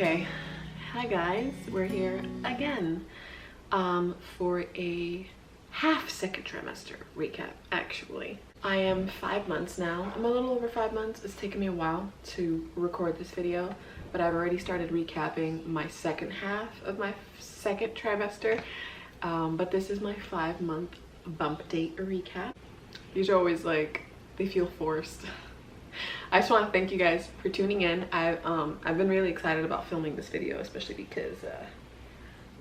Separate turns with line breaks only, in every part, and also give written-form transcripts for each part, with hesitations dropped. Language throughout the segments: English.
Okay, hi guys, we're here again for a half second trimester recap. Actually, I am 5 months now. I'm a little over 5 months. It's taken me a while to record this video, but I've already started recapping my second half of my second trimester. But this is my 5-month bump date recap. These are always like, they feel forced. I just want to thank you guys for tuning in. I've been really excited about filming this video, especially because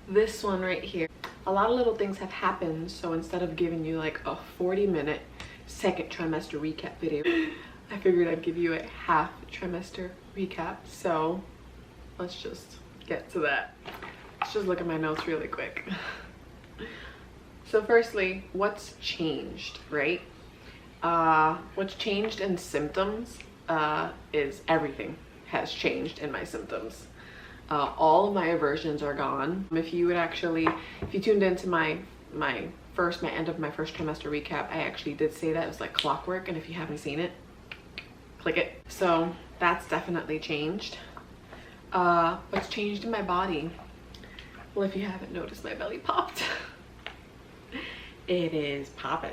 this one right here, a lot of little things have happened. So instead of giving you like a 40-minute second trimester recap video, I figured I'd give you a half trimester recap. So let's just get to that. Let's just look at my notes really quick. So firstly, what's changed, right? What's changed in symptoms is everything has changed in my symptoms. All of my aversions are gone. If you tuned into my end of my first trimester recap, I actually did say that it was like clockwork, and if you haven't seen it, click it. So that's definitely changed. What's changed in my body? Well, if you haven't noticed, my belly popped. It is popping.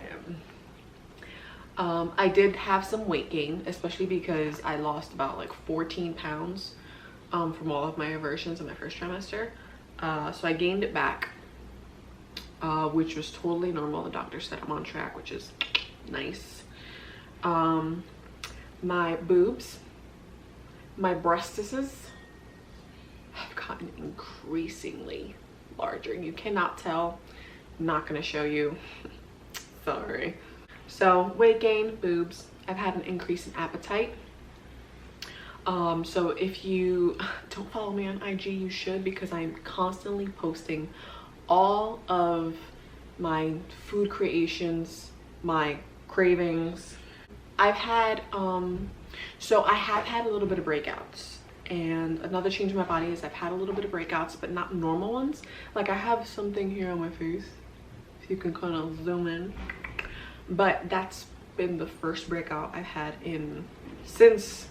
I did have some weight gain, especially because I lost about like 14 pounds from all of my aversions in my first trimester. So I gained it back, which was totally normal. The doctor said I'm on track, which is nice. My boobs, my breastises have gotten increasingly larger. You cannot tell. I'm not gonna show you. Sorry. So weight gain, boobs. I've had an increase in appetite. So if you don't follow me on IG, you should, because I'm constantly posting all of my food creations, my cravings. I've had so I have had a little bit of breakouts, and another change in my body is I've had a little bit of breakouts, but not normal ones. Like I have something here on my face, if you can kind of zoom in. But that's been the first breakout I've had since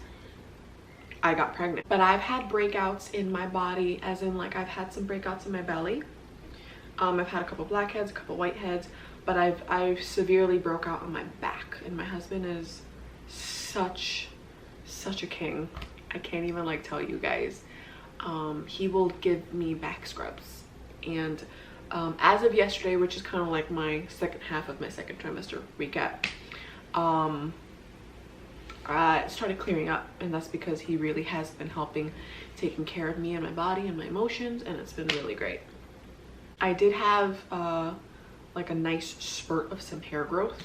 I got pregnant. But I've had breakouts in my body, as in like I've had some breakouts in my belly. I've had a couple blackheads, a couple whiteheads, but I've severely broke out on my back. And my husband is such a king. I can't even like tell you guys. He will give me back scrubs, and as of yesterday, which is kind of like my second half of my second trimester recap, it started clearing up, and that's because he really has been helping taking care of me and my body and my emotions, and it's been really great. I did have like a nice spurt of some hair growth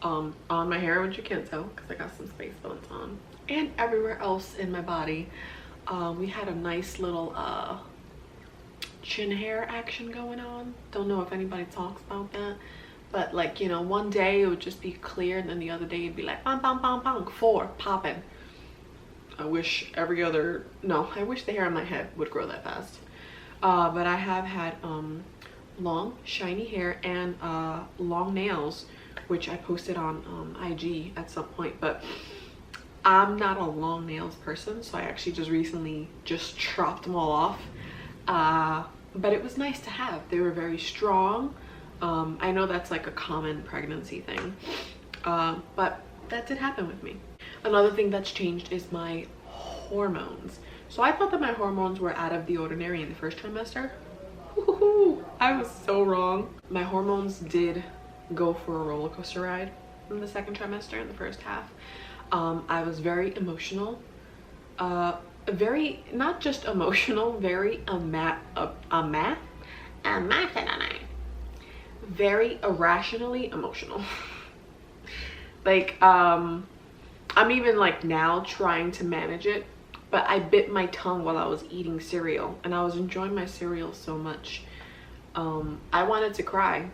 on my hair, which you can't tell because I got some space bones on, and everywhere else in my body. We had a nice little chin hair action going on. Don't know if anybody talks about that, but like, you know, one day it would just be clear, and then the other day it'd be like bang bang bang bang, 4 popping. I wish I wish the hair on my head would grow that fast. But I have had long shiny hair and long nails, which I posted on IG at some point, but I'm not a long nails person, so I actually just recently chopped them all off. But it was nice to have. They were very strong. I know that's like a common pregnancy thing, but that did happen with me. Another thing that's changed is my hormones. So I thought that my hormones were out of the ordinary in the first trimester. I was so wrong. My hormones did go for a roller coaster ride in the second trimester. In the first half, I was very emotional. Very, not just emotional, very very irrationally emotional. Like I'm even like now trying to manage it, but I bit my tongue while I was eating cereal, and I was enjoying my cereal so much. I wanted to cry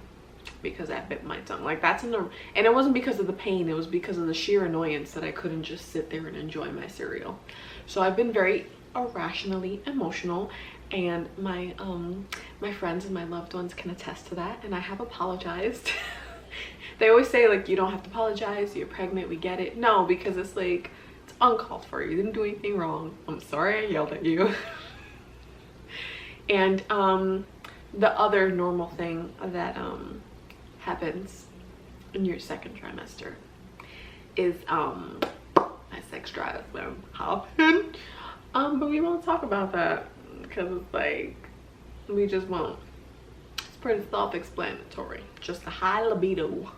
because I bit my tongue. Like and it wasn't because of the pain, it was because of the sheer annoyance that I couldn't just sit there and enjoy my cereal. So I've been very irrationally emotional, and my friends and my loved ones can attest to that, and I have apologized. They always say like, you don't have to apologize, you're pregnant, we get it. No, because it's like, it's uncalled for. You didn't do anything wrong. I'm sorry I yelled at you. And the other normal thing that happens in your second trimester is my sex drive will happen. But we won't talk about that because it's like we just won't. It's pretty self-explanatory. Just a high libido.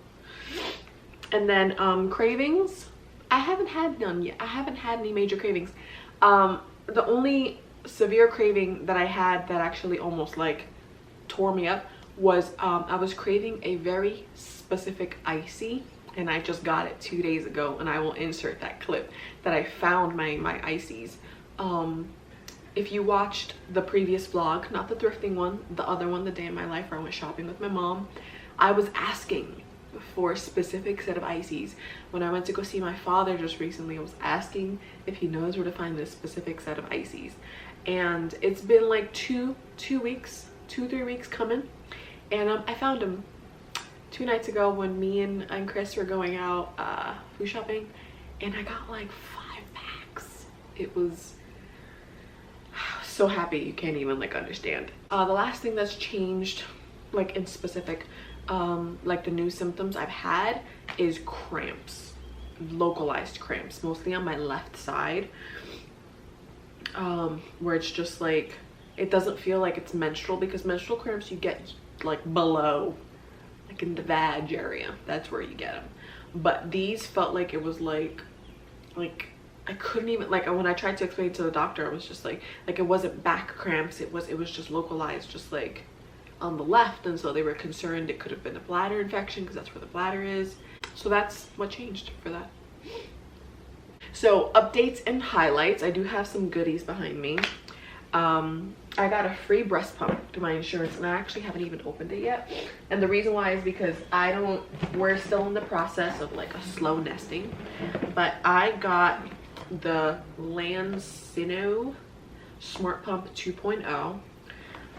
And then cravings, I haven't had none yet. I haven't had any major cravings. The only severe craving that I had that actually almost like tore me up was I was craving a very specific icy, and I just got it 2 days ago, and I will insert that clip that I found my ices. If you watched the previous vlog, not the thrifting one, the other one, the day in my life where I went shopping with my mom, I was asking for a specific set of ices. When I went to go see my father just recently, I was asking if he knows where to find this specific set of ices. And it's been like 3 weeks coming, and I found them 2 nights ago when me and Chris were going out food shopping, and I got like 5 packs. It was so happy you can't even like understand. The last thing that's changed, like in specific, like the new symptoms I've had is cramps, localized cramps, mostly on my left side, where it's just like, it doesn't feel like it's menstrual, because menstrual cramps you get like below, like in the vag area, that's where you get them. But these felt like it was like I couldn't even, like when I tried to explain to the doctor, I was just like it wasn't back cramps, it was just localized, just like on the left. And so they were concerned it could have been a bladder infection, because that's where the bladder is. So that's what changed for that. So updates and highlights, I do have some goodies behind me. I got a free breast pump through my insurance, and I actually haven't even opened it yet. And the reason why is because we're still in the process of like a slow nesting, but I got the Lancino Smart Pump 2.0.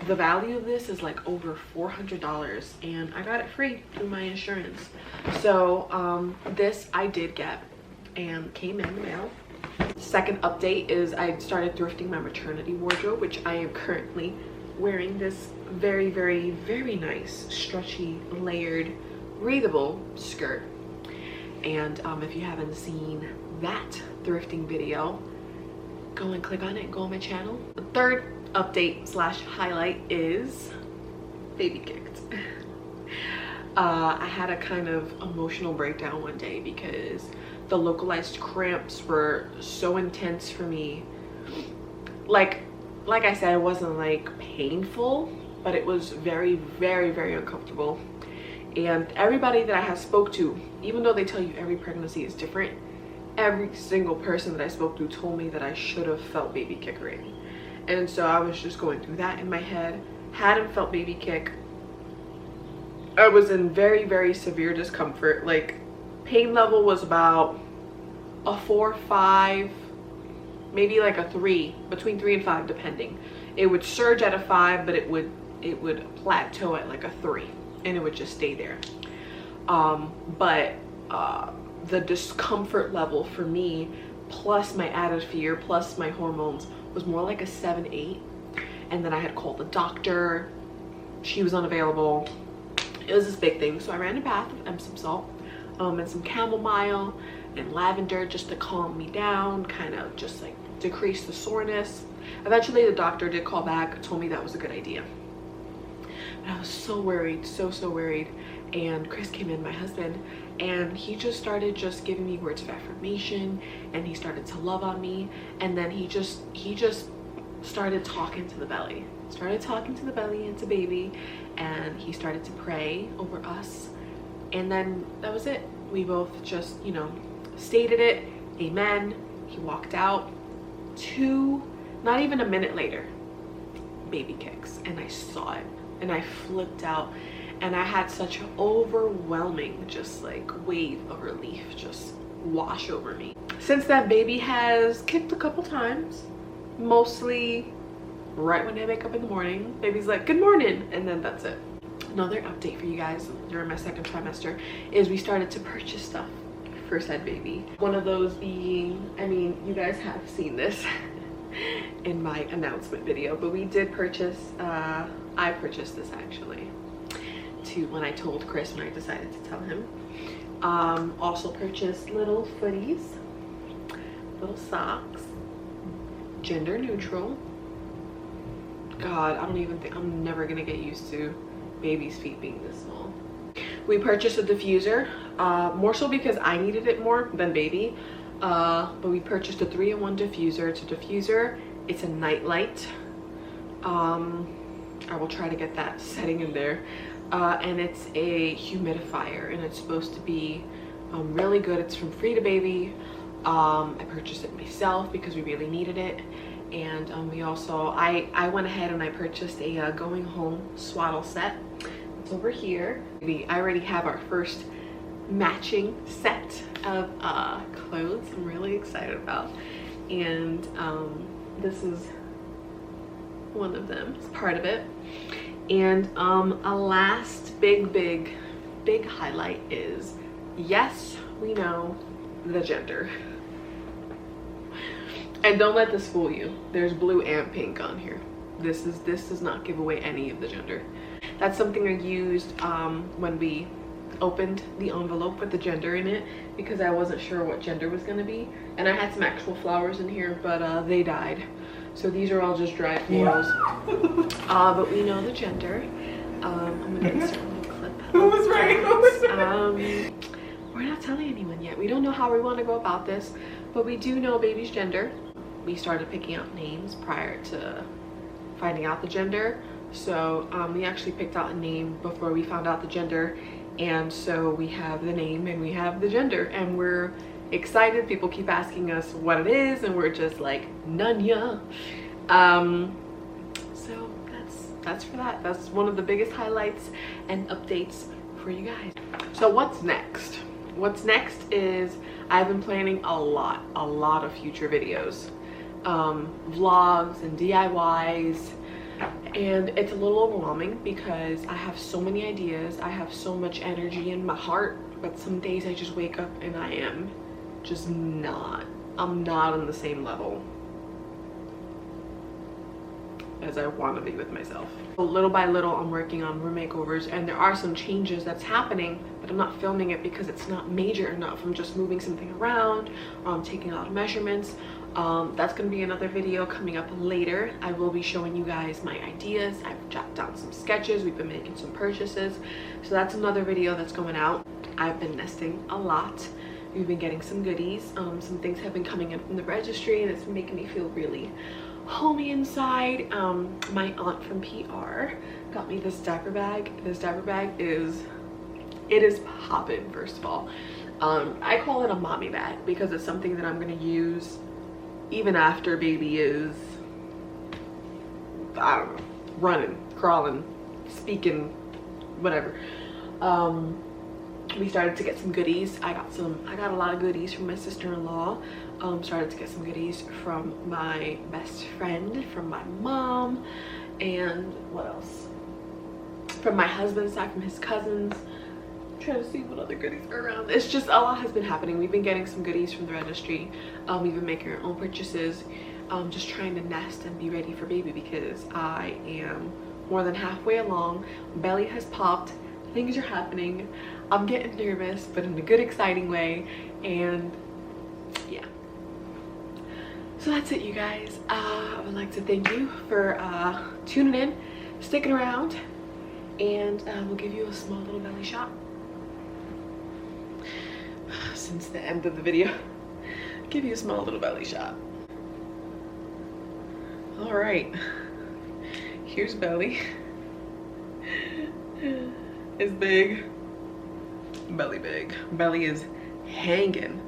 The value of this is like over $400, and I got it free through my insurance. So this I did get and came in the mail. Second update is I started thrifting my maternity wardrobe, which I am currently wearing this very, very, very nice, stretchy, layered, breathable skirt. And if you haven't seen that thrifting video, go and click on it and go on my channel. The third update slash highlight is baby kicked. I had a kind of emotional breakdown one day because the localized cramps were so intense for me. Like I said, it wasn't like painful, but it was very, very, very uncomfortable. And everybody that I have spoke to, even though they tell you every pregnancy is different, every single person that I spoke to told me that I should have felt baby kick already. And so I was just going through that in my head. Hadn't felt baby kick. I was in very, very severe discomfort. Like pain level was about a 4, 5, maybe like a 3, between 3 and 5 depending. It would surge at a 5, but it would plateau at like a 3, and it would just stay there. But the discomfort level for me, plus my added fear, plus my hormones, was more like a 7, 8. And then I had called the doctor. She was unavailable. It was this big thing. So I ran a bath with Epsom salt and some chamomile and lavender just to calm me down, kind of just like decrease the soreness. Eventually the doctor did call back, told me that was a good idea. But I was so worried, so worried. And Chris came in, my husband, and he just started just giving me words of affirmation, and he started to love on me. And then he just started talking to the belly, and to baby, and he started to pray over us. And then that was it. We both just, you know, stated it, amen. He walked out. Not even a minute later, baby kicks, and I saw it, and I flipped out, and I had such an overwhelming just like wave of relief just wash over me. Since then, baby has kicked a couple times, mostly right when I wake up in the morning. Baby's like, good morning, and then that's it. Another update for you guys during my second trimester is we started to purchase stuff for said baby. One of those being, I mean, you guys have seen this. in my announcement video. But we did purchase, I purchased this actually when I told Chris, when I decided to tell him. Also purchased little footies, little socks, gender neutral. God, I don't even think, I'm never gonna get used to baby's feet being this small. We purchased a diffuser, more so because I needed it more than baby. But we purchased a 3-in-1 diffuser. It's a diffuser, it's a night light. I will try to get that setting in there. And it's a humidifier, and it's supposed to be really good. It's from Free to Baby. I purchased it myself because we really needed it. And we also, I went ahead and I purchased a going home swaddle set. It's over here. I already have our first matching set of clothes I'm really excited about. And this is one of them. It's part of it. And a last big highlight is, yes, we know the gender. And don't let this fool you. There's blue and pink on here. This does not give away any of the gender. That's something I used when we opened the envelope with the gender in it, because I wasn't sure what gender was going to be. And I had some actual flowers in here, but they died. So these are all just dried florals. But we know the gender. I'm going to insert a clip.
Who was right? Who was right?
We're not telling anyone yet. We don't know how we want to go about this, but we do know baby's gender. We started picking out names prior to finding out the gender. So we actually picked out a name before we found out the gender. And so we have the name and we have the gender, and we're excited. People keep asking us what it is, and we're just like, Nunya. So that's for that. That's one of the biggest highlights and updates for you guys. So what's next? What's next is I've been planning a lot of future videos, vlogs and DIYs. And it's a little overwhelming because I have so many ideas. I have so much energy in my heart, but some days I just wake up and I am just I'm not on the same level as I want to be with myself. So little by little, I'm working on room makeovers, and there are some changes that's happening, but I'm not filming it because it's not major enough. I'm just moving something around, or I'm taking a lot of measurements. That's going to be another video coming up later. I will be showing you guys my ideas. I've jotted down some sketches. We've been making some purchases. So that's another video that's going out. I've been nesting a lot. We've been getting some goodies. Some things have been coming in from the registry, and it's been making me feel really homey inside. My aunt from PR got me this diaper bag. This diaper bag is poppin', first of all. I call it a mommy bag because it's something that I'm going to use even after baby is, I don't know, running, crawling, speaking, whatever. We started to get some goodies. I got a lot of goodies from my sister-in-law. Started to get some goodies from my best friend, from my mom, and what else? From my husband's side, from his cousins. Trying to see what other goodies are around. It's just, a lot has been happening. We've been getting some goodies from the registry. We've been making our own purchases. Just trying to nest and be ready for baby because I am more than halfway along. Belly has popped. Things are happening. I'm getting nervous, but in a good, exciting way. And yeah. So that's it, you guys. I would like to thank you for tuning in, sticking around, and we'll give you a small little belly shot. Since the end of the video, give you a small little belly shot. All right, here's belly. It's big, belly big. Belly is hanging.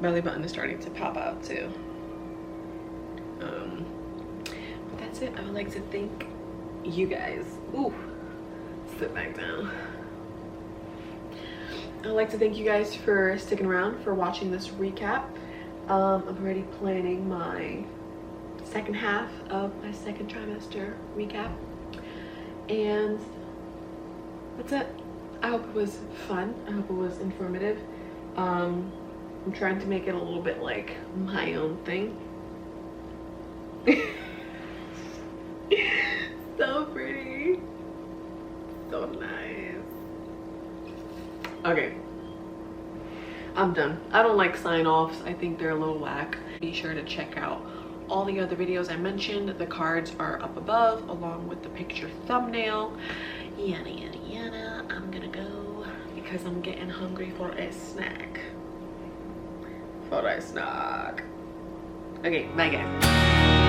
Belly button is starting to pop out too. But that's it. I would like to thank you guys. Ooh, sit back down. I'd like to thank you guys for sticking around, for watching this recap. I'm already planning my second half of my second trimester recap. And that's it. I hope it was fun. I hope it was informative. I'm trying to make it a little bit like my own thing. So pretty. So nice. Okay. I'm done. I don't like sign-offs. I think they're a little whack. Be sure to check out all the other videos I mentioned. The cards are up above along with the picture thumbnail. Yada yada yada. I'm gonna go because I'm getting hungry for a snack. Okay, bye guys.